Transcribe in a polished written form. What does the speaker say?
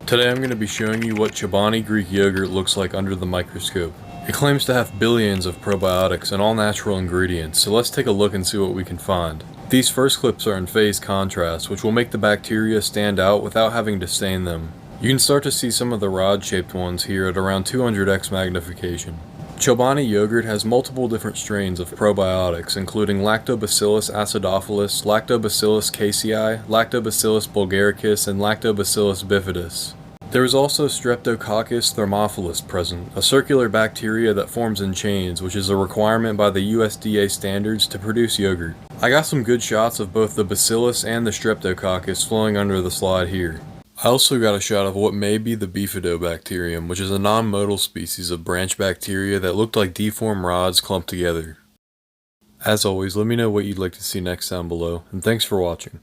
Today I'm going to be showing you what Chobani Greek yogurt looks like under the microscope. It claims to have billions of probiotics and all natural ingredients, so let's take a look and see what we can find. These first clips are in phase contrast, which will make the bacteria stand out without having to stain them. You can start to see some of the rod-shaped ones here at around 200x magnification. Chobani yogurt has multiple different strains of probiotics, including Lactobacillus acidophilus, Lactobacillus casei, Lactobacillus bulgaricus, and Lactobacillus bifidus. There is also Streptococcus thermophilus present, a circular bacteria that forms in chains, which is a requirement by the USDA standards to produce yogurt. I got some good shots of both the bacillus and the Streptococcus flowing under the slide here. I also got a shot of what may be the bifidobacterium, which is a non-modal species of branch bacteria that looked like deformed rods clumped together. As always, let me know what you'd like to see next down below, and thanks for watching.